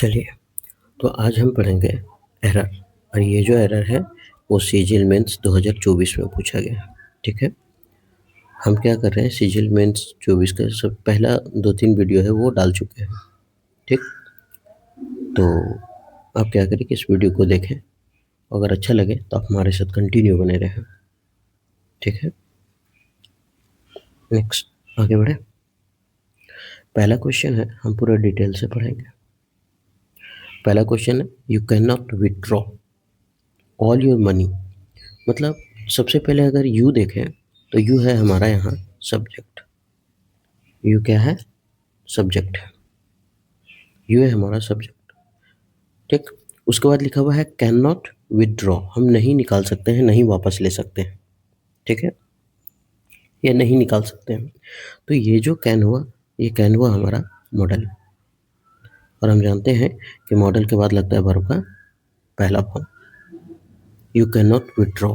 चलिए, तो आज हम पढ़ेंगे एरर। और ये जो एरर है वो सीजीएल मेंस 2024 में पूछा गया है। ठीक है, हम क्या कर रहे हैं, सीजीएल मेंस 24 का सब पहला 2-3 वीडियो है वो डाल चुके हैं। ठीक, तो आप क्या करें कि इस वीडियो को देखें, अगर अच्छा लगे तो आप हमारे साथ कंटिन्यू बने रहें। ठीक है, नेक्स्ट आगे बढ़े। पहला क्वेश्चन है, हम पूरा डिटेल से पढ़ेंगे। पहला क्वेश्चन है, you can not withdraw all your money. मतलब सबसे पहले अगर यू देखें तो यू है हमारा यहाँ सब्जेक्ट। यू क्या है? सब्जेक्ट है। यू है हमारा सब्जेक्ट। ठीक, उसके बाद लिखा हुआ है कैन नॉट विदड्रॉ, हम नहीं निकाल सकते हैं, नहीं वापस ले सकते हैं। ठीक है, ये नहीं निकाल सकते हैं। तो ये जो कैन हुआ, ये कैन हुआ हमारा मॉडल। और हम जानते हैं कि मॉडल के बाद लगता है वर्ब का पहला form. You can not withdraw,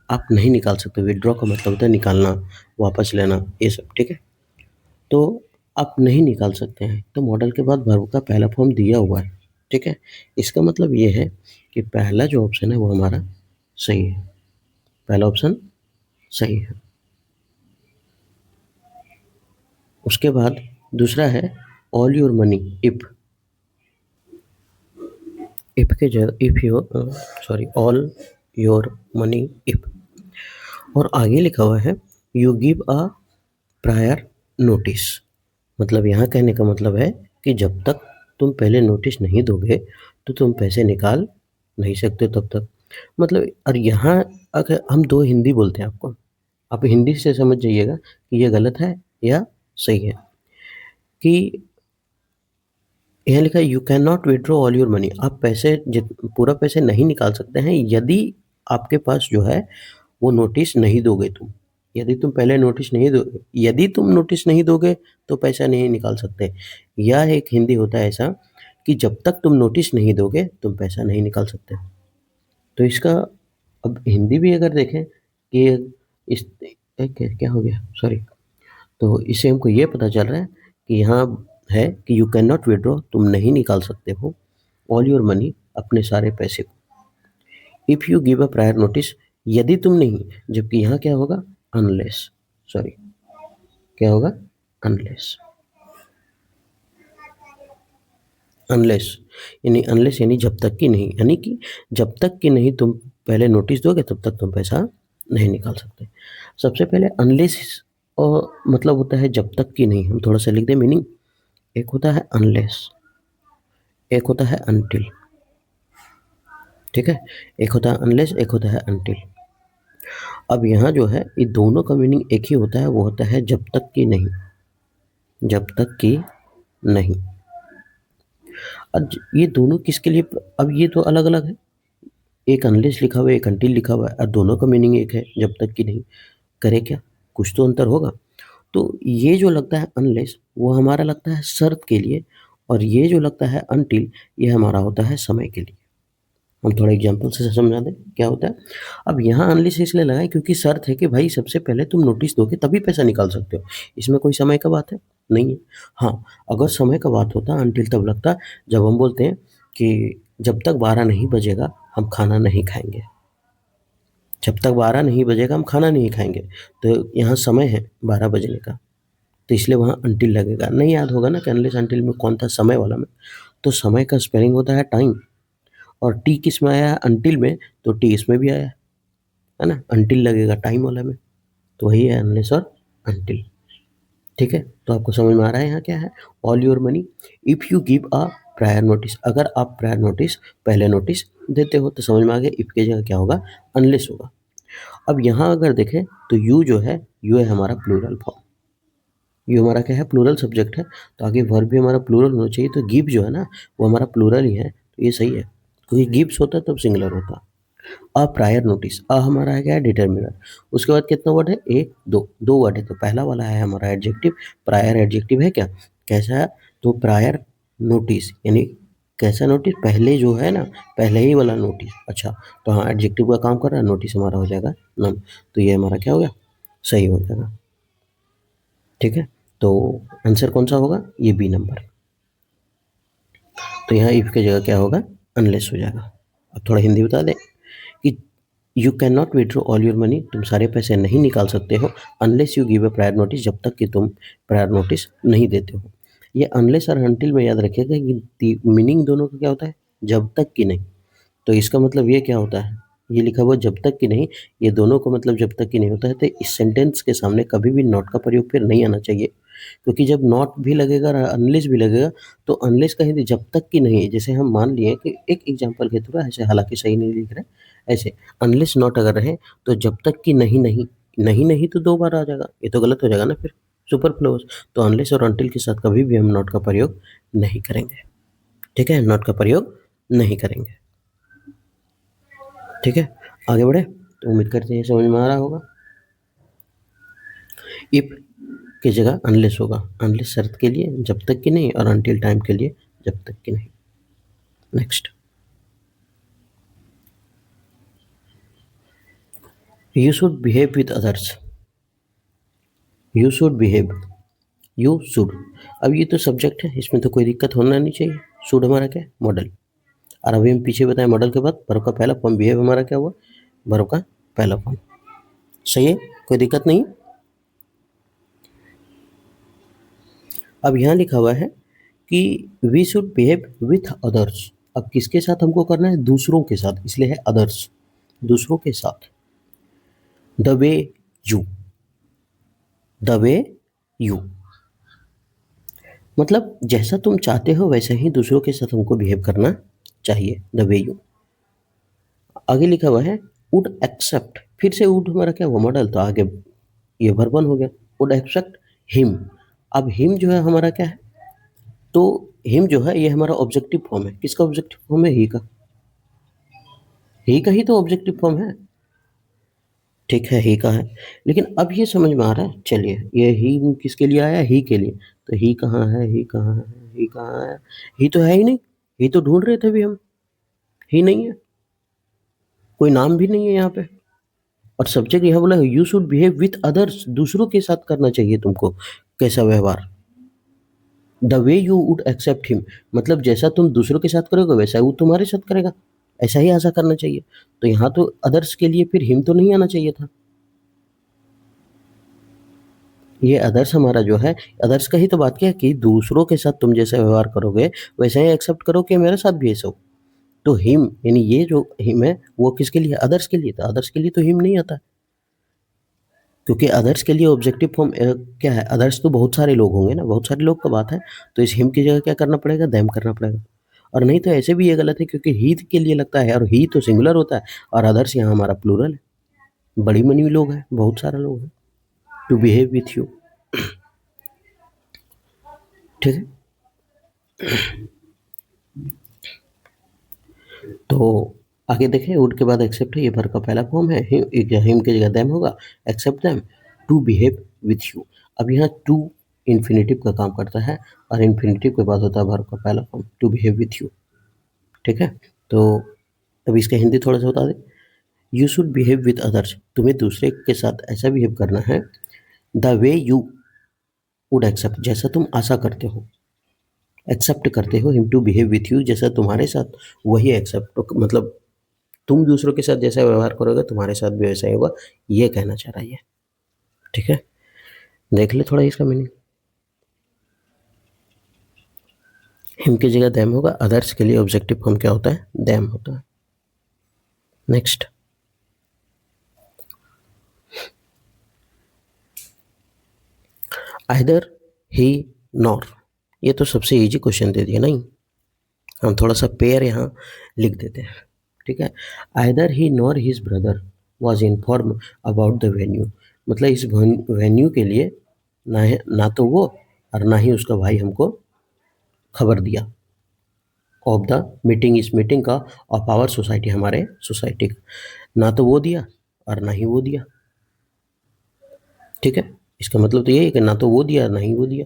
आप नहीं निकाल सकते। विदड्रॉ का मतलब होता है निकालना, वापस लेना, ये सब। ठीक है, तो आप नहीं निकाल सकते हैं, तो मॉडल के बाद वर्ब का पहला फॉर्म दिया हुआ है। ठीक है, इसका मतलब ये है कि पहला जो ऑप्शन है वो हमारा सही है। पहला ऑप्शन सही है। उसके बाद दूसरा है all your money if. If के जगह if your sorry all your money if, और आगे लिखा हुआ है you give a prior notice. मतलब यहाँ कहने का मतलब है कि जब तक तुम पहले नोटिस नहीं दोगे तो तुम पैसे निकाल नहीं सकते तब तक। मतलब, और यहाँ अगर हम दो हिंदी बोलते हैं, आपको आप हिंदी से समझ जाइएगा कि ये गलत है या सही है। कि यहाँ लिखा है you can not withdraw all your money, आप पैसे पूरा पैसे नहीं निकाल सकते हैं यदि आपके पास जो है वो नोटिस नहीं दोगे तुम। यदि तुम पहले नोटिस नहीं दो, यदि तुम नोटिस नहीं दोगे तो पैसा नहीं निकाल सकते। यह एक हिंदी होता है ऐसा कि जब तक तुम नोटिस नहीं दोगे तुम पैसा नहीं निकाल सकते। तो इसका अब हिंदी भी अगर देखें कि इस क्या हो गया, सॉरी, तो इससे हमको ये पता चल रहा है कि यहाँ है कि यू कैन नॉट विड्रॉ, तुम नहीं निकाल सकते हो ऑल योर मनी, अपने सारे पैसे को। If you give a prior notice, यदि तुम नहीं, जबकि यहाँ क्या होगा, अनलेस, सॉरी, क्या होगा, अनलेस। अनलेस यानी जब तक कि नहीं, यानी कि जब तक कि नहीं तुम पहले नोटिस दोगे तब तक तुम पैसा नहीं निकाल सकते। सबसे पहले अनलेस और मतलब होता है जब तक कि नहीं, हम थोड़ा सा लिख दें मीनिंग। एक होता है अनलेस, एक होता है अनटिल। ठीक है, एक होता है अनलेस, एक होता है अनटिल। अब यहाँ जो है ये दोनों का मीनिंग एक ही होता है, वो होता है जब तक कि नहीं, जब तक कि नहीं। अब ये दोनों किसके लिए, अब ये तो अलग अलग है, एक अनलेस लिखा हुआ है, एक अनटिल लिखा हुआ है, और दोनों का मीनिंग एक है, जब तक कि नहीं। करे क्या, कुछ तो अंतर होगा। तो ये जो लगता है अनलेस वो हमारा लगता है शर्त के लिए, और ये जो लगता है अनटिल ये हमारा होता है समय के लिए। हम थोड़ा एग्जांपल से समझा दें क्या होता है। अब यहाँ अनलेस इसलिए लगाए क्योंकि शर्त है कि भाई सबसे पहले तुम नोटिस दोगे तभी पैसा निकाल सकते हो। इसमें कोई समय का बात है नहीं है। हाँ, अगर समय का बात होता अनटिल तब लगता जब हम बोलते हैं कि जब तक 12 नहीं बजेगा हम खाना नहीं खाएंगे। जब तक 12 नहीं बजेगा हम खाना नहीं खाएंगे, तो यहाँ समय है 12 बजने का, तो इसलिए वहाँ अनटिल लगेगा। नहीं याद होगा ना कि अनलेस अनटिल में कौन था, समय वाला में। तो समय का स्पेलिंग होता है टाइम, और टी किस में आया है, अनटिल में, तो टी इसमें भी आया है ना, अनटिल लगेगा टाइम वाला में। तो वही है अनलेस और अनटिल। ठीक है, तो आपको समझ में आ रहा है यहाँ क्या है, all your money if you give a prior notice. अगर आप प्रायर नोटिस, पहले नोटिस देते हो, तो समझ में आ गया इफ़ की जगह क्या होगा, अनलेस होगा। अब यहाँ अगर देखें तो यू जो है, यू है हमारा प्लूरल फॉर्म। यू हमारा क्या है, प्लूरल सब्जेक्ट है, तो आगे वर्ब भी हमारा प्लूरल होना चाहिए। तो गिव जो है ना वो हमारा प्लूरल ही है, तो ये सही है, क्योंकि गिव्स होता तब सिंगुलर होता। अ प्रायर नोटिस, अ हमारा है क्या है, डिटर्मिनर। उसके बाद कितना वर्ड है, एक दो, दो वर्ड है। तो पहला वाला है हमारा एडजेक्टिव, प्रायर एडजेक्टिव है क्या, कैसा है, तो प्रायर नोटिस यानी कैसा नोटिस, पहले जो है ना, पहले ही वाला नोटिस। अच्छा, तो हाँ एडजेक्टिव का काम कर रहा है, नोटिस हमारा हो जाएगा नाउन। तो ये हमारा क्या हो गया, सही हो जाएगा। ठीक है, तो आंसर कौन सा होगा, ये बी नंबर। तो यहाँ इफ की जगह क्या होगा, अनलेस हो जाएगा। अब थोड़ा हिंदी बता दें कि you can not withdraw all your money, तुम सारे पैसे नहीं निकाल सकते हो unless you give a prior notice, जब तक कि तुम प्रायर नोटिस नहीं देते हो। ये अनलेस और अनटिल में याद रखिएगा कि मीनिंग दोनों का क्या होता है, जब तक कि नहीं। तो इसका मतलब ये क्या होता है, ये लिखा हुआ जब तक कि नहीं, ये दोनों का मतलब जब तक कि नहीं होता है। तो इस सेंटेंस के सामने कभी भी नॉट का प्रयोग फिर नहीं आना चाहिए, क्योंकि जब नॉट भी लगेगा और अनलेस भी लगेगा तो अनलेस कहीं भी जब तक कि नहीं, जैसे हम मान लिए कि एक एग्जांपल के थ्रू, ऐसे हालांकि सही नहीं लिख रहे, ऐसे अनलेस नॉट अगर रहे तो जब तक कि नहीं नहीं, नहीं नहीं तो 2 बार आ जाएगा, ये तो गलत हो जाएगा ना फिर, सुपरफ्लुअस। तो अनलेस और अनटिल के साथ कभी भी हम नॉट का प्रयोग नहीं करेंगे। ठीक है, नॉट का प्रयोग नहीं करेंगे। ठीक है, आगे बढ़े। तो उम्मीद करते हैं समझ में आ रहा होगा। इफ की जगह अनलेस होगा, अनलेस शर्त के लिए जब तक कि नहीं, और अनटिल टाइम के लिए जब तक कि नहीं। Next, you should behave with others, you should behave, you should. अब ये तो सब्जेक्ट है, इसमें तो कोई दिक्कत होना नहीं चाहिए। शुड हमारा क्या है, मॉडल। और अभी हम पीछे बताएं मॉडल के बाद वर्ब का पहला फॉर्म, बिहेव हमारा क्या हुआ, वर्ब का पहला फॉर्म। सही है, कोई दिक्कत नहीं। अब यहाँ लिखा हुआ है कि we should behave with others. अब किसके साथ हमको करना है, दूसरों के साथ, इसलिए है अदर्स, दूसरों के साथ। The way you, the way you मतलब जैसा तुम चाहते हो वैसा ही दूसरों के साथ हमको बिहेव करना चाहिए, द वे यू। आगे लिखा हुआ है वुड एक्सेप्ट, फिर से वुड हमारा क्या हुआ, मॉडल, तो आगे ये वर्बन हो गया, वुड एक्सेप्ट हिम। अब हिम जो है हमारा क्या है, तो हिम जो है ये हमारा ऑब्जेक्टिव फॉर्म है। किसका ऑब्जेक्टिव फॉर्म है, ही का, ही का ही तो ऑब्जेक्टिव फॉर्म है। ठीक है, ही का है। लेकिन अब ये समझ में आ रहा है, चलिए ये ही किसके लिए आया, ही के लिए। तो ही कहाँ है, ही कहाँ है, ही कहाँ है, ही तो है ही नहीं, ही तो ढूंढ रहे थे अभी हम, ही नहीं है, कोई नाम भी नहीं है यहाँ पे। और सब्जेक्ट यहाँ बोला you should behave with others, दूसरों के साथ करना चाहिए तुमको कैसा व्यवहार। The way you would accept him, मतलब जैसा तुम दूसरों के साथ करोगे वैसा वो तुम्हारे साथ करेगा, ऐसा ही आशा करना चाहिए। तो यहाँ तो अदर्स के लिए फिर हिम तो नहीं आना चाहिए था। ये अदर्स हमारा जो है, अदर्स का ही तो बात किया कि दूसरों के साथ तुम जैसा व्यवहार करोगे वैसा ही एक्सेप्ट करो कि मेरे साथ भी ऐसा हो। तो हिम यानी ये जो हिम है वो किसके लिए, अदर्स के लिए था, अदर्स के लिए तो हिम नहीं आता, क्योंकि अदर्स के लिए ऑब्जेक्टिव फॉर्म क्या है, अदर्स तो बहुत सारे लोग होंगे ना, बहुत सारे लोग का बात है। तो इस हिम की जगह क्या करना पड़ेगा, देम करना पड़ेगा। और नहीं तो ऐसे भी ये गलत है, क्योंकि ही के लिए लगता है और ही तो सिंगुलर होता है, और अदर्स यहाँ हमारा प्लूरल है, बड़ी मनी लोग हैं, बहुत सारे लोग हैं। टू बिहेव विथ यू, ठीक है। तो आगे देखें, वुड के बाद एक्सेप्ट है, ये वर्ब का पहला फॉर्म है, हिम की जगह देम होगा, accept them, to behave with you. अब यहाँ टू इन्फिनेटिव का काम करता है, और इन्फिनेटिव के बाद होता है वर्ब का पहला form, to behave with you. ठीक है, तो अब इसका हिंदी थोड़ा सा बता दें। You should behave with others, तुम्हें दूसरे के साथ ऐसा बिहेव करना है, the way you would accept, जैसा तुम आशा करते हो, एक्सेप्ट करते हो, him to behave with you, जैसा तुम्हारे साथ वही एक्सेप्ट, मतलब तुम दूसरों के साथ जैसा व्यवहार करोगे तुम्हारे साथ भी वैसा ही होगा, ये कहना चाह रहा है ये। ठीक है, देख ले थोड़ा इसका मीनिंग। हिम की जगह देम होगा, अदर्स के लिए ऑब्जेक्टिव फॉर्म क्या होता है, देम होता है। नेक्स्ट, आइदर ही नॉर, ये तो सबसे इजी क्वेश्चन दे दिया नहीं, हम थोड़ा सा पेयर यहाँ लिख देते हैं। ठीक है, either he nor his brother was inform about the venue, मतलब इस वेन्यू के लिए ना तो वो और ना ही उसका भाई हमको खबर दिया, ऑफ द मीटिंग, इस मीटिंग का, ऑफ आवर सोसाइटी, हमारे सोसाइटी का, ना तो वो दिया और ना ही वो दिया। ठीक है, इसका मतलब तो ये है कि ना तो वो दिया ना ही वो दिया।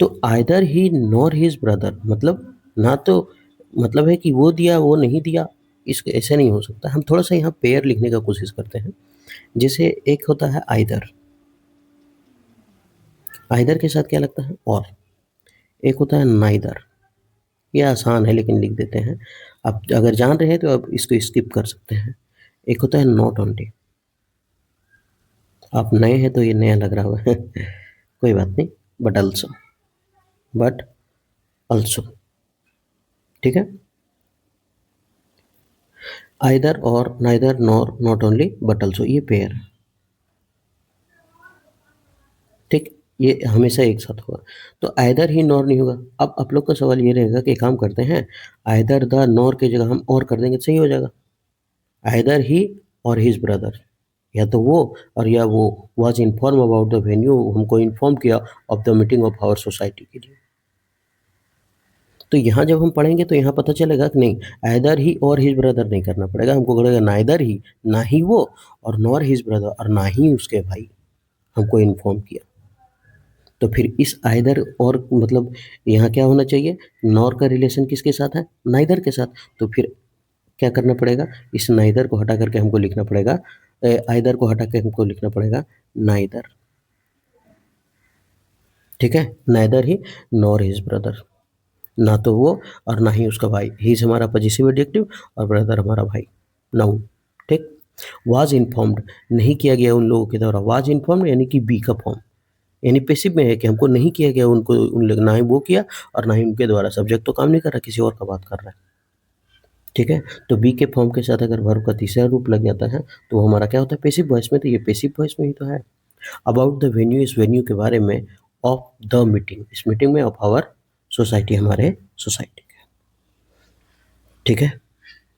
तो either he nor his brother, मतलब ना तो मतलब है कि वो दिया वो नहीं दिया, इस ऐसे नहीं हो सकता। हम थोड़ा सा यहाँ पेयर लिखने का कोशिश करते हैं। जैसे एक होता है आइदर, आइदर के साथ क्या लगता है और, एक होता है नाइदर, ये आसान है लेकिन लिख देते हैं। आप अगर जान रहे हैं तो आप इसको स्किप कर सकते हैं। एक होता है नॉट ओनली। आप नए हैं तो ये नया लग रहा होगा कोई बात नहीं। बट ऑल्सो, बट ऑल्सो, ठीक है। आइदर और, neither, nor, not only, but also, ये पेयर है, ठीक। ये हमेशा एक साथ होगा। तो आइदर ही नॉर नहीं होगा। अब आप लोग का सवाल ये रहेगा कि एक काम करते हैं, आइदर द नॉर की जगह हम और कर देंगे तो सही हो जाएगा। आइदर ही और हिज ब्रदर, या तो वो और या वो was inform about the venue, हमको इन्फॉर्म किया of the meeting of our society के लिए। तो यहाँ जब हम पढ़ेंगे तो यहाँ पता चलेगा कि नहीं, आइदर ही और हिज ब्रदर नहीं करना पड़ेगा, हमको करेगा नाइदर ही, ना ही वो, और नॉर हिज ब्रदर, और ना ही उसके भाई हमको इन्फॉर्म किया। तो फिर इस आइदर और मतलब यहाँ क्या होना चाहिए, नॉर का रिलेशन किसके साथ है, नाइदर के साथ। तो फिर क्या करना पड़ेगा, इस नाइदर को हटा करके हमको लिखना पड़ेगा, आइदर को हटा के हमको लिखना पड़ेगा नाइदर, ठीक है। नाइदर ही नॉर हिज ब्रदर, ना तो वो और ना ही उसका भाई। हिज हमारा पॉजिटिव एडजेक्टिव और ब्रदर हमारा भाई, नाउन, ठीक। वाज इन्फॉर्म्ड, नहीं किया गया उन लोगों के द्वारा। वाज इन्फॉर्म्ड यानी कि बी का फॉर्म, यानी पैसिव में है कि हमको नहीं किया गया, उनको उन लोग ना ही वो किया और ना ही उनके द्वारा। सब्जेक्ट तो काम नहीं कर रहा, किसी और का बात कर रहा है, ठीक है। तो बी के फॉर्म के साथ अगर वर्ब का तीसरा रूप लग जाता है तो वो हमारा क्या होता है, पैसिव वॉइस में। तो ये पैसिव वॉइस में ही तो है। अबाउट द वेन्यू, इस वेन्यू के बारे में, ऑफ द मीटिंग, इस मीटिंग में, ऑफ आवर सोसाइटी, हमारे सोसाइटी के, ठीक है।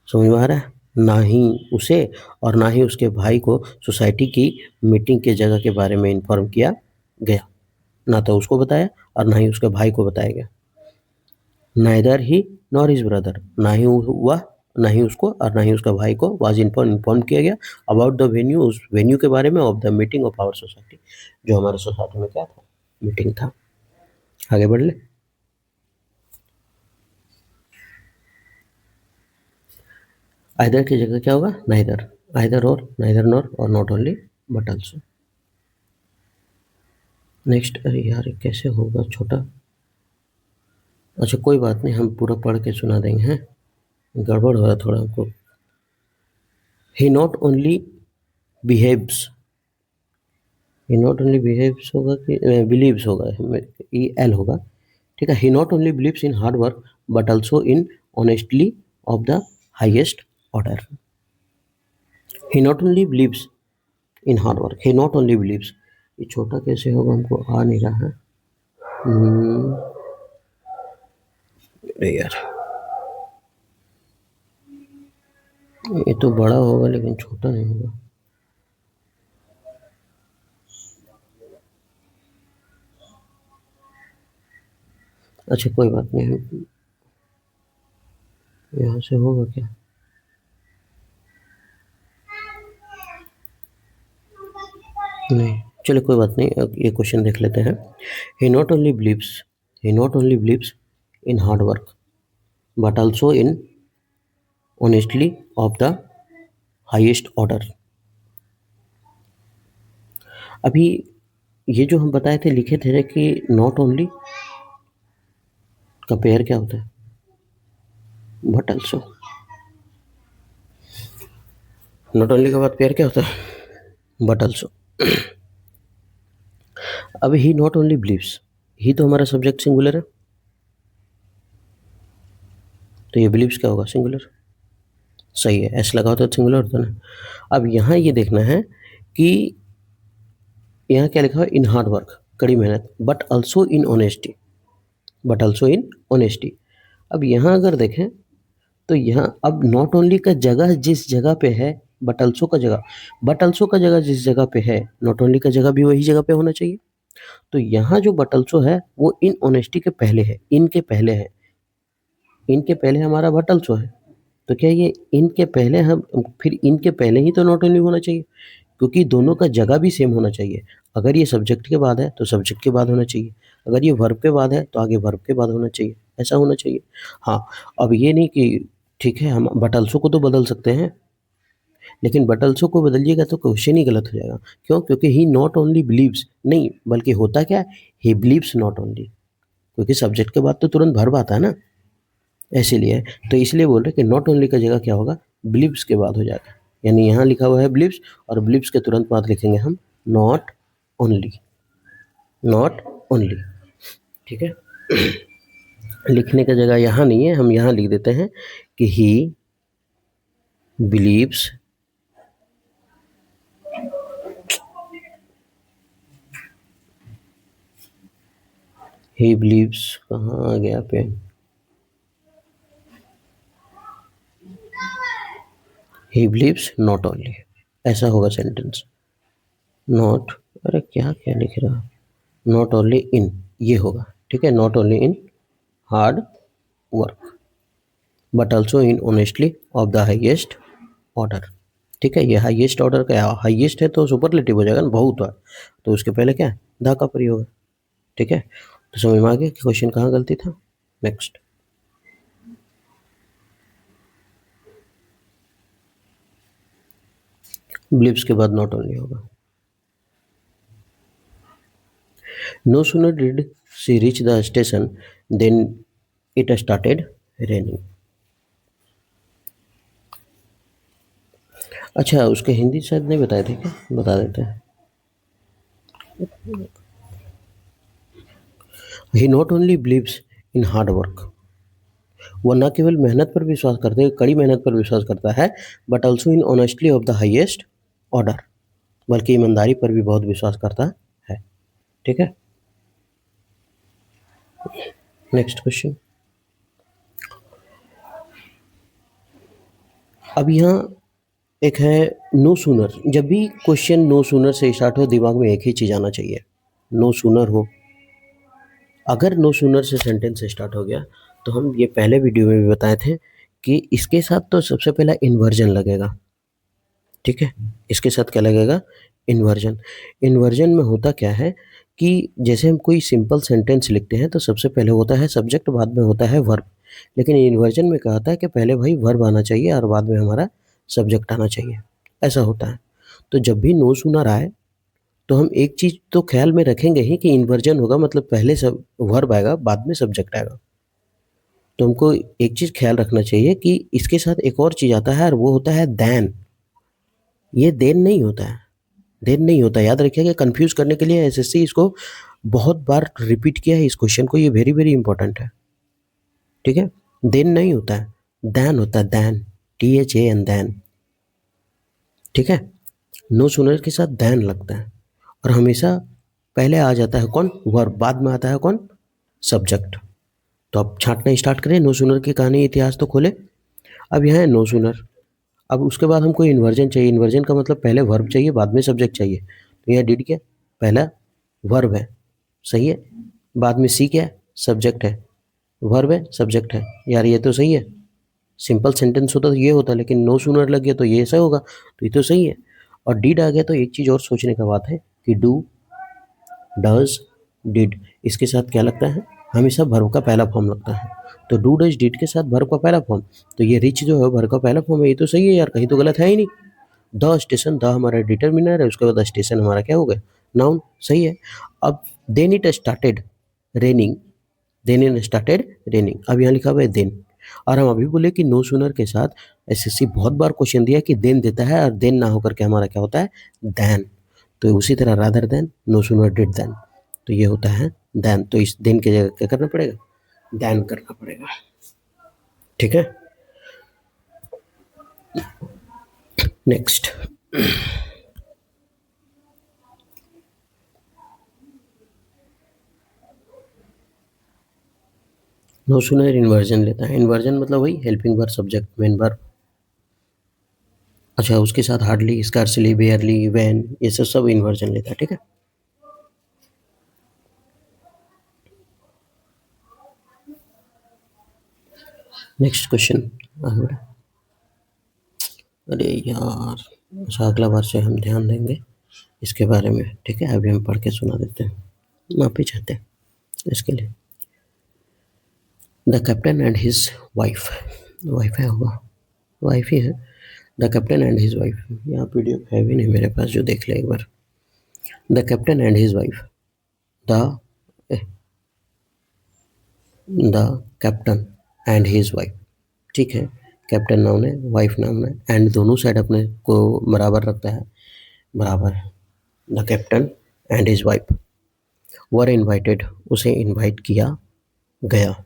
समझ में आ रहा है। ना ही उसे और ना ही उसके भाई को सोसाइटी की मीटिंग के जगह के बारे में इन्फॉर्म किया गया, ना तो उसको बताया और ना ही उसके भाई को बताया गया। नाइदर ही नॉर हिज ब्रदर, ना ही वह, ना ही उसको और ना ही उसका भाई को, वाज इन्फॉर्म किया गया अबाउट द वेन्यू, उस वेन्यू के बारे में, of the meeting of our society, जो हमारे सोसाइटी में क्या था, मीटिंग था। आगे बढ़ ले। आइदर की जगह क्या होगा, नाइदर। आइदर और, नाइदर नॉर, और not only but also. Next, अरे यार ये कैसे होगा छोटा, अच्छा कोई बात नहीं, हम पूरा पढ़ के सुना देंगे, हैं गड़बड़ हो रहा है थोड़ा हमको। He not only behaves, he not only behaves होगा कि बिलीव्स होगा, ई एल होगा, ठीक है। He not only believes in hard work but also in honestly of the highest order. He not only believes in hard work, he not only believes, ये छोटा कैसे होगा, हमको आ नहीं रहा है। अरे यार ये तो बड़ा होगा लेकिन छोटा नहीं होगा। अच्छा कोई बात नहीं, यहाँ से होगा क्या, नहीं चलो कोई बात नहीं, अब ये क्वेश्चन देख लेते हैं। He not only believes, he not only believes in hard work but also in honestly of the highest order. अभी ये जो हम बताए थे, लिखे थे कि नॉट ओनली का पेयर क्या होता है, बट ऑल्सो। नॉट ओनली के बाद पेयर क्या होता है, बट ऑल्सो। अब ही नॉट ओनली बिलीव्स, ही तो हमारा सब्जेक्ट सिंगुलर है, तो ये बिलीव्स क्या होगा, सिंगुलर। सही है, एस लगा होता तो सिंगुलर होता ना। अब यहाँ ये देखना है कि यहाँ क्या लिखा है, इन हार्ड वर्क, कड़ी मेहनत, but also in honesty, but also in honesty. अब यहाँ अगर देखें तो यहाँ अब नॉट ओनली का जगह जिस जगह पे है, बट ऑल्सो का जगह, बट ऑल्सो का जगह जिस जगह पे है, नॉट ओनली का जगह भी वही जगह पे होना चाहिए। तो यहाँ जो बट ऑल्सो है वो इन ऑनेस्टी के पहले है, इनके पहले है, इनके पहले हमारा बट ऑल्सो है। तो क्या ये इनके पहले हम, फिर इनके पहले ही तो नॉट ओनली होना चाहिए, क्योंकि दोनों का जगह भी सेम होना चाहिए। अगर ये सब्जेक्ट के बाद है तो सब्जेक्ट के बाद होना चाहिए, अगर ये वर्ब के बाद है तो आगे वर्ब के बाद होना चाहिए, ऐसा होना चाहिए। हाँ, अब ये नहीं कि ठीक है हम बट ऑल्सो को तो बदल सकते हैं, लेकिन बट ऑल्सो को बदलिएगा तो क्वेश्चन ही गलत हो जाएगा। क्यों, क्योंकि ही नॉट ओनली बिलीव्स नहीं, बल्कि होता क्या है, ही बिलीव्स नॉट ओनली, क्योंकि सब्जेक्ट के बाद तो तुरंत वर्ब आता है ना। ऐसे लिया है, तो इसलिए बोल रहे कि नॉट ओनली का जगह क्या होगा, बिलीव्स के बाद हो जाएगा। यानी यहाँ लिखा हुआ है बिलीव्स, और बिलीव्स के तुरंत बाद लिखेंगे हम नॉट ओनली, नॉट ओनली। ठीक है, लिखने का जगह यहाँ नहीं है, हम यहाँ लिख देते हैं कि ही बिलीव्स कहाँ आ गया pen, he believes not only, ऐसा होगा सेंटेंस। नॉट, अरे क्या क्या लिख रहा, नॉट ओनली इन, ये होगा। ठीक है, not only in hard work but also in honestly of the highest order. ठीक है, ये हाईएस्ट ऑर्डर का, हाईएस्ट है तो सुपरलेटिव हो जाएगा ना, बहुत है, तो उसके पहले क्या है, द का प्रयोग है। ठीक है, तो समझ में आ गया कि क्वेश्चन कहाँ गलती था। नेक्स्ट, बिलीव्स के बाद नॉट ओनली होगा। No sooner did she reach the station then it started raining. अच्छा, उसके हिंदी शायद नहीं बताए थे क्या, बता देते हैं। He not only believes in hard work, वो न केवल मेहनत पर विश्वास करते हैं, कड़ी मेहनत पर विश्वास करता है, but also in honestly of the highest order, बल्कि ईमानदारी पर भी बहुत विश्वास करता है। ठीक है, नेक्स्ट क्वेश्चन। अब यहाँ एक है नो सूनर। जब भी क्वेश्चन नो सूनर से स्टार्ट हो, दिमाग में एक ही चीज़ आना चाहिए, नो सूनर हो। अगर नो सूनर से सेंटेंस स्टार्ट हो गया, तो हम ये पहले वीडियो में भी बताए थे कि इसके साथ तो सबसे पहला इन्वर्जन लगेगा। ठीक है, इसके साथ क्या लगेगा, इन्वर्जन। इन्वर्जन में होता क्या है कि जैसे हम कोई सिंपल सेंटेंस लिखते हैं तो सबसे पहले होता है सब्जेक्ट, बाद में होता है वर्ब। लेकिन इन्वर्जन में कहा था कि पहले भाई वर्ब आना चाहिए और बाद में हमारा सब्जेक्ट आना चाहिए, ऐसा होता है। तो जब भी नो सूनर आए तो हम एक चीज़ तो ख्याल में रखेंगे ही कि इन्वर्जन होगा, मतलब पहले सब वर्ब आएगा, बाद में सब्जेक्ट आएगा। तो हमको एक चीज़ ख्याल रखना चाहिए कि इसके साथ एक और चीज़ आता है और वो होता है देन। ये देन नहीं होता है, देन नहीं होता है, याद रखिएगा। कंफ्यूज करने के लिए एसएससी इसको बहुत बार रिपीट किया है इस क्वेश्चन को, ये वेरी वेरी इंपॉर्टेंट है। ठीक है, देन नहीं होता है, दैन होता है, दैन, THAN, दैन। ठीक है, नो सुनर के साथ दैन लगता है, और हमेशा पहले आ जाता है कौन, वर्ब, बाद में आता है कौन, सब्जेक्ट। तो अब छांटना स्टार्ट करें, नो सुनर की कहानी इतिहास तो खोले। अब यहाँ है नो सुनर, अब उसके बाद हमको इन्वर्जन चाहिए। इन्वर्जन का मतलब पहले वर्ब चाहिए, बाद में सब्जेक्ट चाहिए। तो यहाँ डिड क्या, पहला वर्ब है, सही है, बाद में सी क्या है, सब्जेक्ट है, वर्ब है, सब्जेक्ट है। यार ये तो सही है, सिंपल सेंटेंस होता तो ये होता, लेकिन नो सूनर लग गया तो ये ऐसा होगा, तो ये तो सही है। और डिड आ गया तो एक चीज़ और सोचने का बात है कि डू, डज, डिड, इसके साथ क्या लगता है, हमेशा वर्ब का पहला फॉर्म लगता है। तो डू डज डिड के साथ वर्ब का पहला फॉर्म, तो ये रिच जो है वर्ब का पहला फॉर्म है, ये तो सही है यार, कहीं तो गलत है ही नहीं। द स्टेशन, द हमारा डिटर्मिनर है, उसके बाद स्टेशन हमारा क्या हो गया, नाउन, सही है। अब then it started raining, then it started raining, अब यहाँ लिखा हुआ है देन। और हम अभी बोले कि नो सूनर के साथ एसएससी बहुत बार क्वेश्चन दिया कि देन देता है, और देन ना होकर के हमारा क्या होता है, देन। तो उसी तरह rather than, no sooner did than, तो ये होता है देन। तो इस देन की जगह क्या करना पड़ेगा, देन करना पड़ेगा। ठीक है, नेक्स्ट। नो सूनर इन्वर्जन लेता है, इन्वर्जन मतलब वही helping verb, subject, main verb. अच्छा, उसके साथ हार्डली, स्कार्सली, बेयरली, वैन, ये सब सब इन्वर्जन लेता है। ठीक है, नेक्स्ट क्वेश्चन। अरे यार, अच्छा अगला बार से हम ध्यान देंगे इसके बारे में। ठीक है, अभी हम पढ़ के सुना देते हैं, माफ़ी चाहते हैं इसके लिए। The captain and his wife, wife है होगा, वाइफ ही है। The captain and his wife, यहाँ PDF है भी नहीं मेरे पास, जो देख ले एक बार। The captain and his wife, the the captain and his wife, ठीक है। कैप्टन नाउन है, वाइफ नाउन है, एंड दोनों साइड अपने को बराबर रखता है, बराबर। The captain and his wife were invited, उसे इन्वाइट किया गया।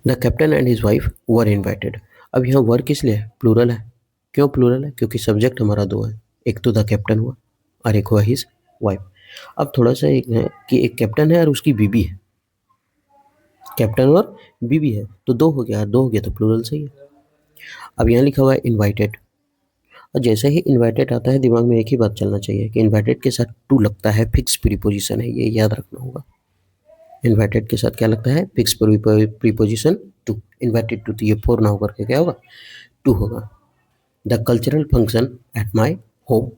The captain and his wife were invited. अब यहाँ वर किस लिए है? प्लूरल है। क्यों प्लूरल है? क्योंकि सब्जेक्ट हमारा दो है, एक तो द कैप्टन हुआ और एक हुआ हिज वाइफ। अब थोड़ा सा एक है कि एक कैप्टन है और उसकी बीबी है, कैप्टन और बीबी है, तो दो हो गया, दो हो गया तो प्लूरल सही है। अब यहाँ लिखा हुआ है इन्वाइटेड, और जैसे ही इन्वाइटेड आता है दिमाग में एक ही बात चलना चाहिए कि इन्वाइटेड के साथ टू लगता है, फिक्स प्रीपोजिशन है, ये याद रखना होगा। इन्वाइटेड के साथ क्या लगता है? Fix preposition to. Invited to, तो ये फोर ना होकर के क्या होगा? टू होगा। The cultural function at my home,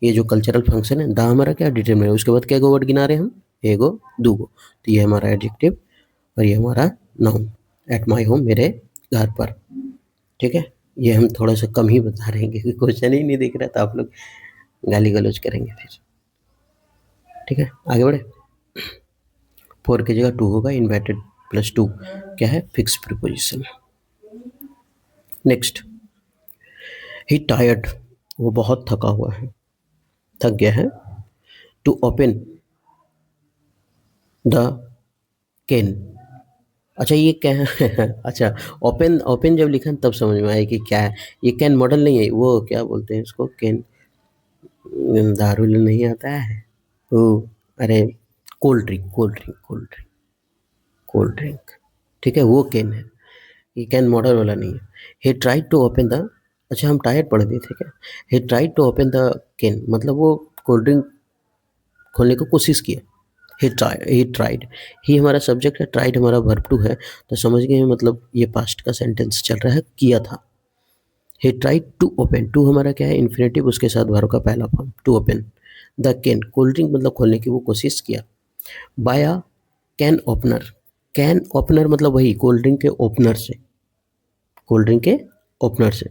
ये जो कल्चरल फंक्शन है, द हमारा क्या डिटरमिनर है, उसके बाद क्या गो वर्ड गिना रहे हैं हम? एगो दूगो, तो ये हमारा एडजेक्टिव और ये हमारा नाउन। एट माई होम, मेरे घर पर, ठीक है। ये हम थोड़ा सा कम ही बता रहे हैं क्योंकि क्वेश्चन ही नहीं दिख रहा था, आप लोग गाली गलौज करेंगे फिर, ठीक है। आगे बढ़े। फोर की जगह टू होगा, इन्वाइटेड प्लस टू क्या है? Fix preposition. नेक्स्ट, ही टायर्ड, वो बहुत थका हुआ है, थक गया है। टू ओपन द कैन, अच्छा ये क्या है? अच्छा, ओपन, ओपन जब लिखा तब समझ में आया कि क्या है ये। कैन मॉडल नहीं है, वो क्या बोलते हैं इसको? कैन दारू नहीं आता है वो, अरे cold drink, cold drink, cold drink, cold drink, ठीक है, वो कैन है, ये कैन मॉडल वाला नहीं है। He tried to open the, अच्छा हम टायर्ड पढ़ दिए थे क्या? He tried to open the can, मतलब वो कोल्ड ड्रिंक खोलने की कोशिश किया। ही ट्राइड, ही हमारा सब्जेक्ट है, ट्राइड हमारा वर्ब टू है, तो समझ गए मतलब ये पास्ट का सेंटेंस चल रहा है, किया था। He tried to open, to हमारा क्या है? इन्फिनेटिव, उसके साथ वर्ब का पहला form to open the can, cold drink मतलब खोलने की वो कोशिश किया। By a can opener, can opener मतलब वही कोल्ड ड्रिंक के ओपनर से, कोल्ड ड्रिंक के ओपनर से।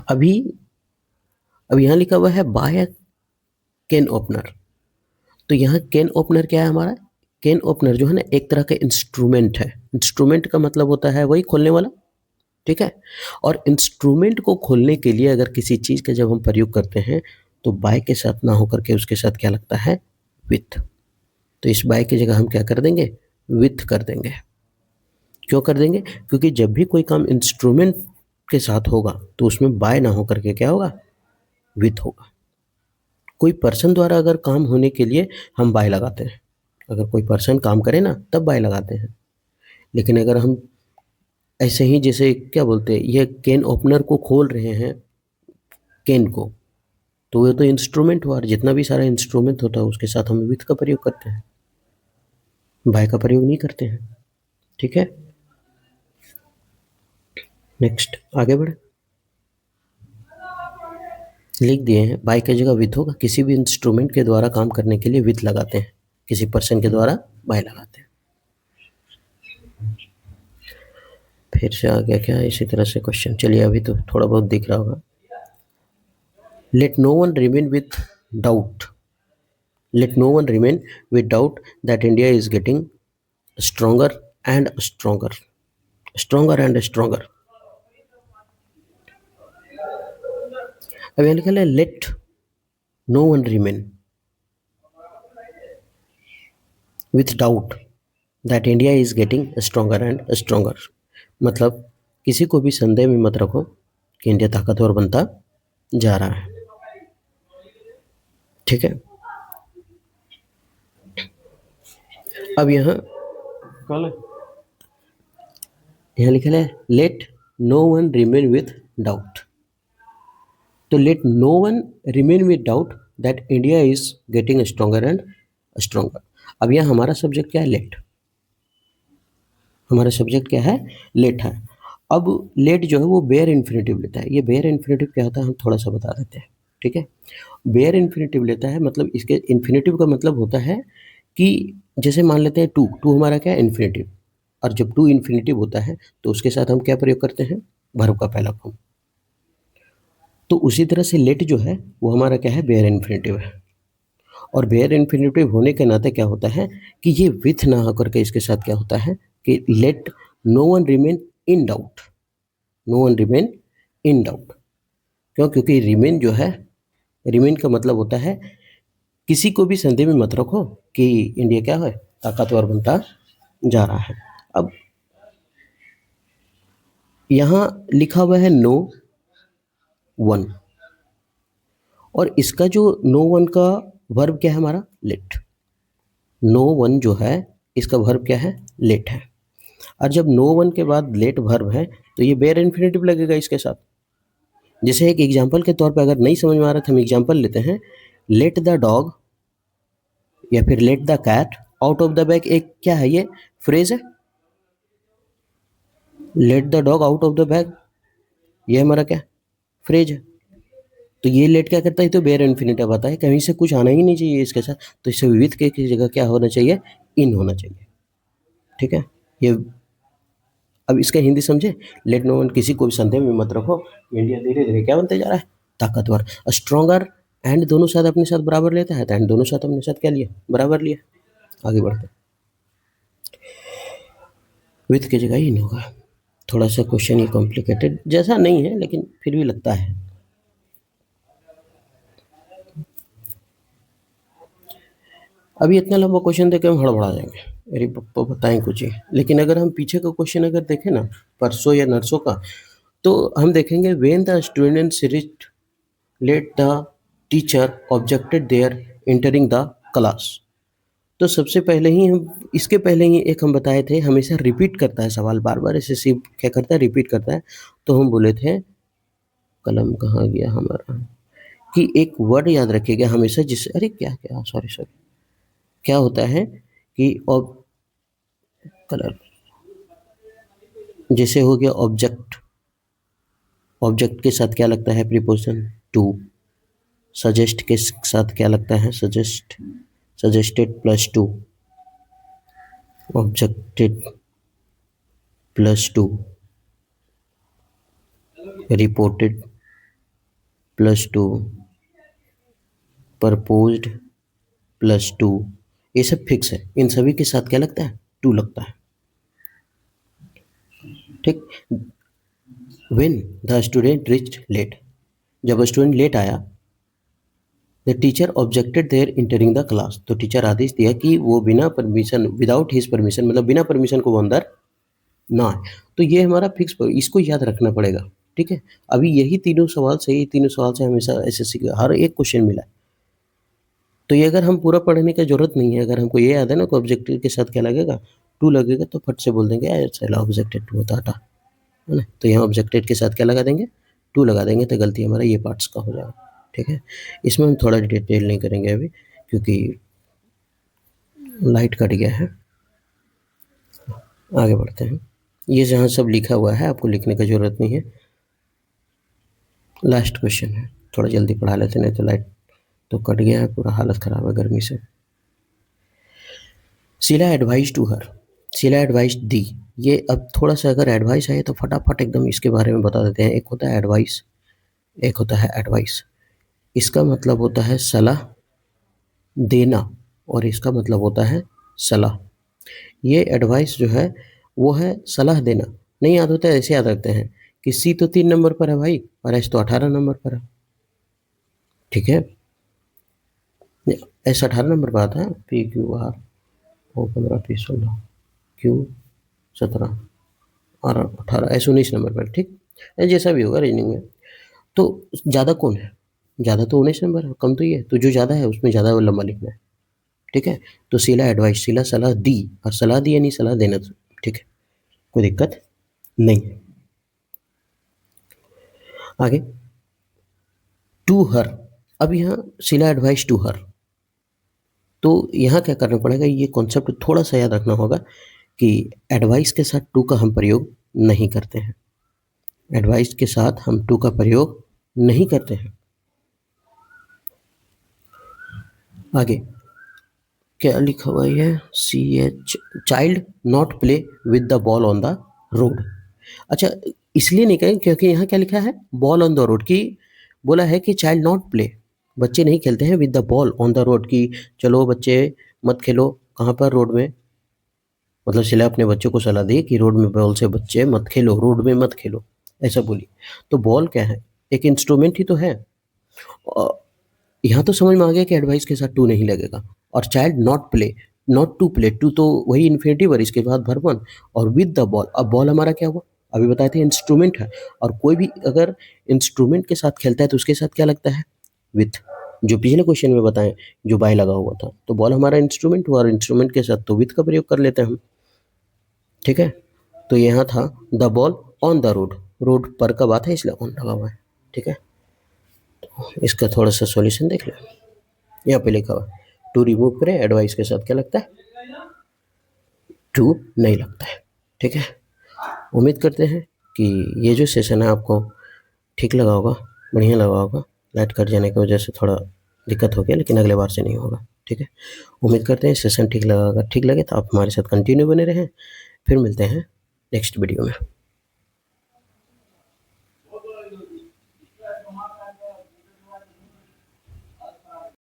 अभी अब यहाँ लिखा हुआ है बाय अ कैन ओपनर, तो यहाँ कैन ओपनर क्या है हमारा? कैन ओपनर जो है ना एक तरह का इंस्ट्रूमेंट है। इंस्ट्रूमेंट का मतलब होता है वही खोलने वाला, ठीक है। और इंस्ट्रूमेंट को खोलने के लिए अगर किसी चीज़ का जब हम प्रयोग करते हैं तो बाय के साथ ना होकर के उसके साथ क्या लगता है? विथ। तो इस बाय की जगह हम क्या कर देंगे? विथ कर देंगे। क्यों कर देंगे? क्योंकि जब भी कोई काम इंस्ट्रूमेंट के साथ होगा तो उसमें बाय ना होकर के क्या होगा? विथ होगा। कोई पर्सन द्वारा अगर काम होने के लिए हम बाय लगाते हैं, अगर कोई पर्सन काम करे ना तब बाय लगाते हैं। लेकिन अगर हम ऐसे ही जैसे क्या बोलते हैं, ये कैन ओपनर को खोल रहे हैं कैन को, तो वो तो इंस्ट्रूमेंट हुआ, और जितना भी सारा इंस्ट्रूमेंट होता है उसके साथ हम विथ का प्रयोग करते हैं, बाय का प्रयोग नहीं करते हैं, ठीक है। नेक्स्ट आगे बढ़े। लिख दिए हैं बाय की जगह विथ होगा, किसी भी इंस्ट्रूमेंट के द्वारा काम करने के लिए विथ लगाते हैं, किसी पर्सन के द्वारा बाय लगाते हैं। फिर से आ गया क्या इसी तरह से क्वेश्चन? चलिए अभी तो थोड़ा बहुत दिख रहा होगा। Let no one remain with doubt, let no one remain with doubt that India is getting stronger and stronger, stronger and stronger. अब यहाँ लिखा है let no one remain with doubt that India is getting stronger and stronger, मतलब किसी को भी संदेह में मत रखो कि इंडिया ताकतवर बनता जा रहा है, ठीक है। अब यहाँ लिखा है let no one remain with doubt, तो let no one remain with doubt that India is getting stronger and stronger. अब यहाँ हमारा सब्जेक्ट क्या है? लेट, हमारा सब्जेक्ट क्या है? लेट है। अब लेट जो है वो बेयर इन्फिनेटिव लेता है। ये बेयर इन्फिनेटिव क्या होता है हम थोड़ा सा बता देते हैं, ठीक है। बेयर इन्फिनेटिव लेता है, मतलब इसके इन्फिनेटिव का मतलब होता है कि जैसे मान लेते हैं टू, टू हमारा क्या है? इन्फिनेटिव, और जब टू इन्फिनेटिव होता है तो उसके साथ हम क्या प्रयोग करते हैं? वर्ब का पहला फॉर्म। तो उसी तरह से लेट जो है वो हमारा क्या है? बेयर इन्फिनेटिव है। और बेयर इन्फिनिटिव होने के नाते क्या होता है कि ये विथ ना होकर के इसके साथ क्या होता है कि let no one remain in doubt, no one remain in doubt. क्यों? क्योंकि रिमेन जो है, रिमेन का मतलब होता है किसी को भी संदेह में मत रखो कि इंडिया क्या है, ताकतवर बनता जा रहा है। अब यहाँ लिखा हुआ है नो वन, और इसका जो नो वन का वर्ब क्या है हमारा, लेट। नो वन जो है इसका वर्ब क्या है, लेट है। और जब नो वन के बाद लेट वर्ब है तो ये बेयर इन्फिनिटिव लगेगा इसके साथ। जैसे एक एग्जांपल के तौर पे अगर नहीं समझ में आ रहा था, हम एग्जांपल लेते हैं, लेट द डॉग या फिर let the cat out of the bag, एक क्या है, ये फ्रेज है। Let the dog out of the bag, ये हमारा क्या, फ्रेज है। तो ये लेट क्या करता है, तो बेयर इन्फिनिटिव आता है, कहीं से कुछ आना ही नहीं चाहिए इसके साथ, तो इससे विथ के की जगह क्या होना चाहिए, इन होना चाहिए। ठीक है, ये अब इसका हिंदी समझे, लेट नो वन, किसी को भी संदेह में मत रखो, इंडिया धीरे धीरे क्या बनते जा रहा है, ताकतवर, स्ट्रॉन्गर। एंड दोनों साथ अपने साथ बराबर लेता है, तो एंड दोनों साथ अपने साथ क्या लिया, बराबर लिया। आगे बढ़ते, विथ की जगह इन होगा। थोड़ा सा क्वेश्चन ये कॉम्प्लिकेटेड जैसा नहीं है, लेकिन फिर भी लगता है। अभी इतना लंबा क्वेश्चन देके हम हड़बड़ा जाएंगे, अरे पप्पा बताएं कुछ ही। लेकिन अगर हम पीछे का क्वेश्चन अगर देखें ना, परसों या नरसों का, तो हम देखेंगे when the students reached late the teacher objected their entering the class. तो सबसे पहले ही हम, इसके पहले ही एक हम बताए थे, हमेशा रिपीट करता है सवाल, बार बार एसएससी क्या करता है, रिपीट करता है। तो हम बोले थे, कलम कहाँ गया हमारा, कि एक वर्ड याद रखिएगा हमेशा, जिससे, अरे क्या क्या, सॉरी सॉरी, क्या होता है कि कलर, जैसे हो गया ऑब्जेक्ट, ऑब्जेक्ट के साथ क्या लगता है, प्रीपोजिशन टू। सजेस्ट के साथ क्या लगता है, suggest, suggested plus two, objected plus two, reported plus two, proposed plus two. ये सब फिक्स है, इन सभी के साथ क्या लगता है, टू लगता है। ठीक, when the student reached late, जब स्टूडेंट लेट आया, the teacher objected their entering the class, तो टीचर आदेश दिया कि वो बिना परमिशन, विदाउट हिज परमिशन, मतलब बिना परमिशन को वो अंदर ना आए। तो ये हमारा फिक्स, इसको याद रखना पड़ेगा। ठीक है, अभी यही तीनों सवाल से, ये तीनों सवाल से हमेशा एसएससी का हर एक क्वेश्चन मिला है। तो ये अगर हम पूरा पढ़ने की जरूरत नहीं है, अगर हमको ये याद है ना कि ऑब्जेक्टिव के साथ क्या लगेगा, टू लगेगा, तो फट से बोल देंगे यार चला ऑब्जेक्टेड टू होता हटा, है ना। तो यहाँ ऑब्जेक्टेड के साथ क्या लगा देंगे, टू लगा देंगे, तो गलती हमारा ये पार्ट्स का हो जाएगा। ठीक है, इसमें हम थोड़ा डिटेल नहीं करेंगे अभी, क्योंकि लाइट कट गया है। आगे बढ़ते हैं, ये जहाँ सब लिखा हुआ है आपको लिखने की ज़रूरत नहीं है। लास्ट क्वेश्चन है, थोड़ा जल्दी पढ़ा लेते, नहीं तो लाइट तो कट गया है, पूरा हालत ख़राब है गर्मी से। Sheela advice to her, Sheela advice दी। ये अब थोड़ा सा अगर एडवाइस है तो फटाफट एकदम इसके बारे में बता देते हैं। एक होता है एडवाइस, एक होता है एडवाइस। इसका मतलब होता है सलाह देना, और इसका मतलब होता है सलाह। ये एडवाइस जो है वो है सलाह देना। नहीं याद होता है, ऐसे याद रखते हैं कि सी तो 3 नंबर पर है भाई, और एस तो 18 नंबर पर है। ठीक है, एस 18 नंबर पर आता है, P Q R O 15 P 16 Q 17 और 18, एस 19 नंबर पर। ठीक, जैसा भी होगा रीजनिंग में। तो ज़्यादा कौन है, ज़्यादा तो 19 नंबर है, कम तो ये है, तो जो ज़्यादा है उसमें ज़्यादा लंबा लिखना है। ठीक है, तो शीला एडवाइस, शीला सलाह दी, और सलाह दी यानी सलाह देना। ठीक है, कोई दिक्कत नहीं है। आगे, टू हर, अब यहाँ शीला एडवाइस टू हर, तो यहाँ क्या करना पड़ेगा, ये कॉन्सेप्ट थोड़ा सा याद रखना होगा कि एडवाइस के साथ टू का हम प्रयोग नहीं करते हैं। एडवाइस के साथ हम टू का प्रयोग नहीं करते हैं। आगे क्या लिखा हुआ है, C H, child not play with the ball on the road. अच्छा, इसलिए नहीं कहें क्योंकि यहाँ क्या लिखा है, बॉल ऑन द रोड, की बोला है कि चाइल्ड नॉट प्ले, बच्चे नहीं खेलते हैं with the ball on the road कि चलो बच्चे मत खेलो कहाँ पर, रोड में। मतलब शिला अपने बच्चों को सलाह दी कि रोड में बॉल से बच्चे मत खेलो, रोड में मत खेलो, ऐसा बोली। तो बॉल क्या है, एक इंस्ट्रूमेंट ही तो है। यहाँ तो समझ में आ गया कि एडवाइस के साथ टू नहीं लगेगा। और child not play, not to play, to तो वही इन्फिनेटिव और इसके बाद वर्ब वन। और विद द बॉल, अब बॉल हमारा क्या हुआ, अभी बताए थे इंस्ट्रूमेंट है। और कोई भी अगर इंस्ट्रूमेंट के साथ खेलता है तो उसके साथ क्या लगता है, विथ। जो पिछले क्वेश्चन में बताएं, जो बाय लगा हुआ था, तो बॉल हमारा इंस्ट्रूमेंट हुआ और इंस्ट्रूमेंट के साथ तो विथ का प्रयोग कर लेते हैं हम। ठीक है, तो यहाँ था the ball on the road, road पर का बात है इसलिए ऑन लगा हुआ है। ठीक है, इसका थोड़ा सा सॉल्यूशन देख लो। यहाँ पे लिखा हुआ टू रिमूव करें, एडवाइस के साथ क्या लगता है, टू नहीं लगता है। ठीक है, उम्मीद करते हैं कि ये जो सेशन है आपको ठीक लगा होगा, बढ़िया लगा होगा। लाइट कट जाने की वजह से थोड़ा दिक्कत हो गया, लेकिन अगले बार से नहीं होगा। ठीक है, उम्मीद करते हैं सेशन ठीक लगा। अगर ठीक लगे तो आप हमारे साथ कंटिन्यू बने रहें। फिर मिलते हैं नेक्स्ट वीडियो में।